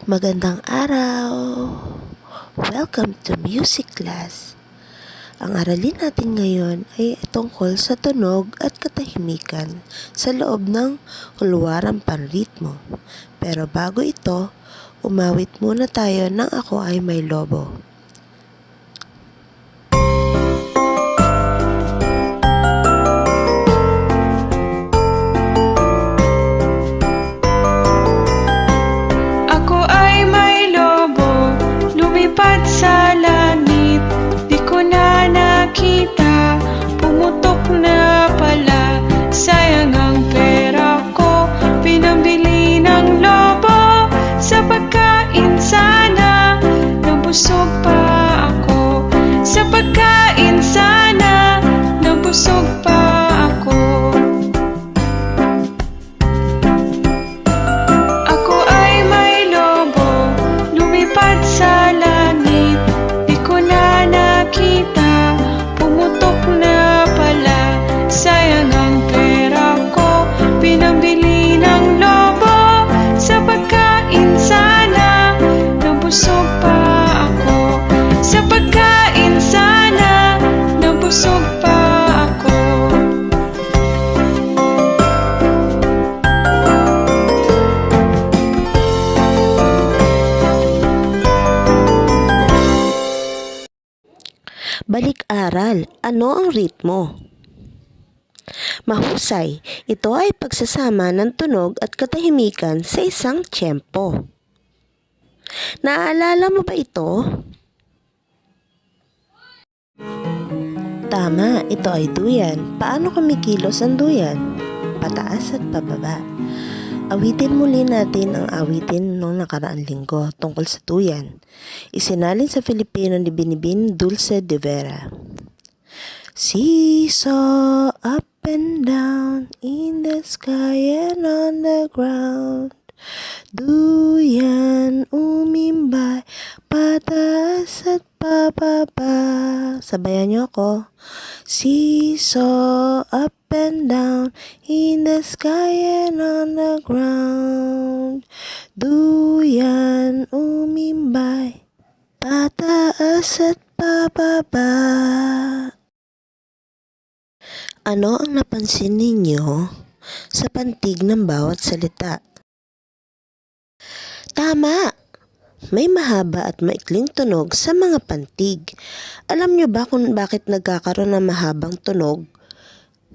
Magandang araw! Welcome to music class. Ang aralin natin ngayon ay tungkol sa tunog at katahimikan sa loob ng hulwarang panritmo. Pero bago ito, umawit muna tayo ng Ako Ay May Lobo. Sa langit, di ko na nakita, pumutok na pala, sayang ang pera ko, pinambili ng lobo, sa pagkain sana, nabusog pa ako, sa pagkain sana, nabusog pa ako. Ako ay may lobo, lumipad sa langit, di ko na nakita, pumutok na pala, sayang ang pera ko, pinambili ng lobo, sa pagkain sana, nabusog pa ako, sa pagkain sana, nabusog pa ako. Balik-aral, ano ang ritmo? Mahusay, ito ay pagsasama ng tunog at katahimikan sa isang tiyempo. Naaalala mo ba ito? Tama, ito ay duyan. Paano kumikilos ang duyan? Pataas at pababa. Awitin muli natin ang awitin noong nakaraang linggo tungkol sa duyan. Isinalin sa Filipino ni Binibin Dulce de Vera. Seesaw up and down in the sky and on the ground. Duyan umimbay, pataas at pababa. Sabayan niyo ako. Seesaw up and down in the sky and on the ground. Duyan umimbay, pataas at pababa. Ano ang napansin ninyo sa pantig ng bawat salita? Tama! May mahaba at maikling tunog sa mga pantig. Alam nyo ba kung bakit nagkakaroon ng mahabang tunog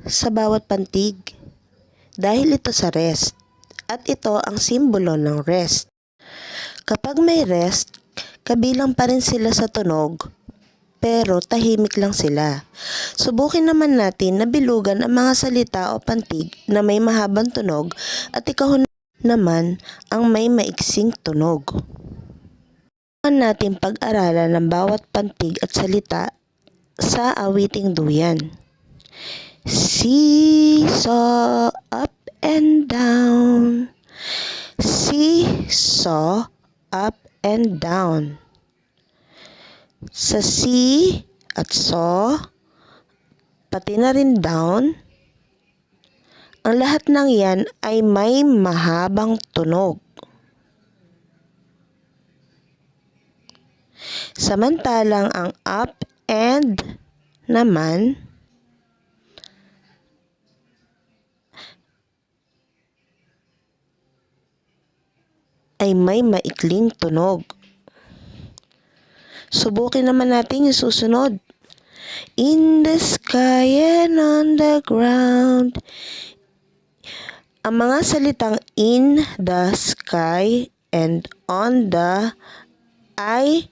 sa bawat pantig? Dahil ito sa rest. At ito ang simbolo ng rest. Kapag may rest, kabilang pa rin sila sa tunog, pero tahimik lang sila. Subukin naman natin na bilugan ang mga salita o pantig na may mahabang tunog at ikaw naman ang may maiksing tunog. Natin pag-aralan ng bawat pantig at salita sa awiting duyan. Seesaw up and down. Seesaw up and down. Sa si at saw, pati na rin down, ang lahat ng yan ay may mahabang tunog. Samantalang ang up and naman ay may maikling tunog. Subukin naman natin yung susunod. In the sky and on the ground. Ang mga salitang in the sky and on the ay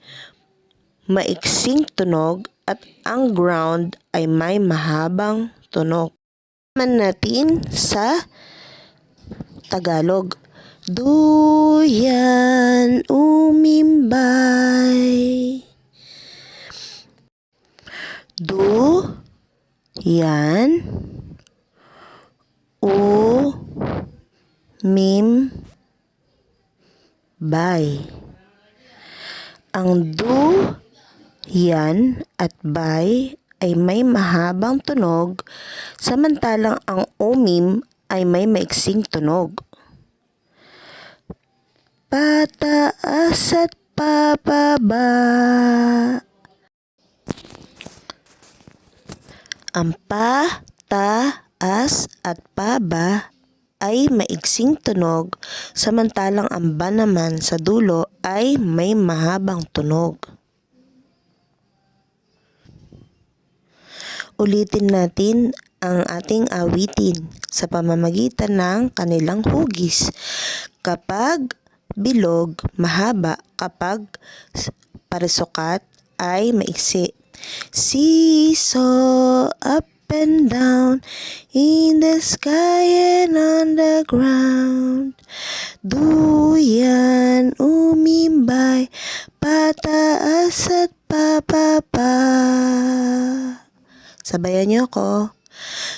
maiksing tunog at ang ground ay may mahabang tunog. Naman natin sa Tagalog. Duyan umimbay. Duyan umimbay. Ang du, yan at bay ay may mahabang tunog, samantalang ang umim ay may maiksing tunog. pataas at pababa. Ang pa, taas at paba ay maiksing tunog, samantalang ang ba naman sa dulo ay may mahabang tunog. Ulitin natin ang ating awitin sa pamamagitan ng kanilang hugis. Kapag bilog, mahaba. Kapag parisukat ay maiksi. Seesaw up and down in the sky and on the ground. Duyan umimbay, pataas at pababa. Sabayan niyo ako.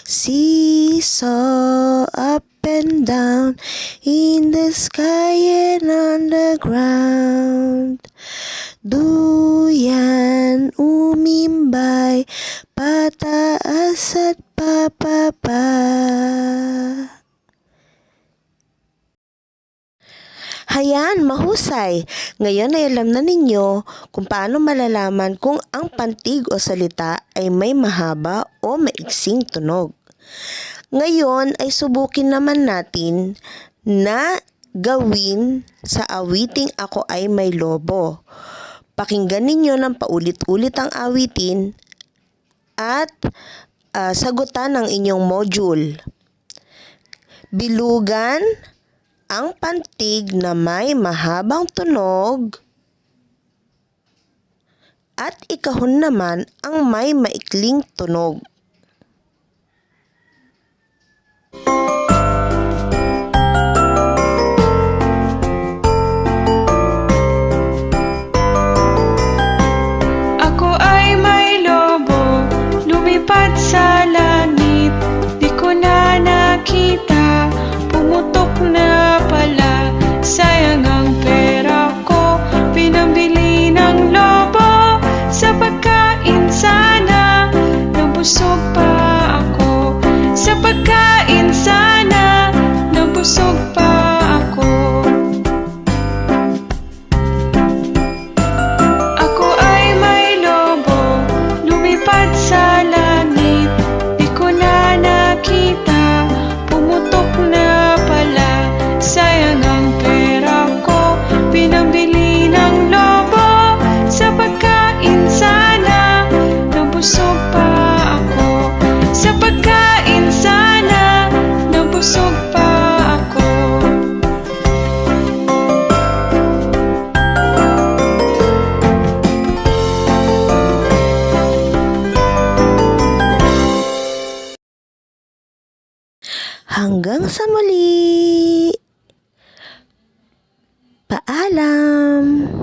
Seesaw up and down in the sky and on the ground. Duyan umimbay, pataas at pababa. Hayan, mahusay! Ngayon ay alam na ninyo kung paano malalaman kung ang pantig o salita ay may mahaba o maiksing tunog. Ngayon ay subukin naman natin na gawin sa awiting Ako Ay May Lobo. Pakinggan ninyo ng paulit-ulit ang awitin at sagutan ang inyong module. Bilugan ang pantig na may mahabang tunog at ikahon naman ang may maikling tunog. Ako ay may lobo, lumipad sa langit, di ko na nakita, pumutok na pala, sayang ang pera ko, pinambili ng lobo, sa pagkain sana, nabusog pa ako, sa pagkain sana, nabusog pa ako. Ako ay may lobo, lumipad sa langit, di ko na nakita, pumutok na pala, sayang ang pera ko, pinambili ng lobo, sa pagkain sana, nabusog pa ako, sa pagkain sana, nabusog pa ako. Hanggang sa muli! Paalam!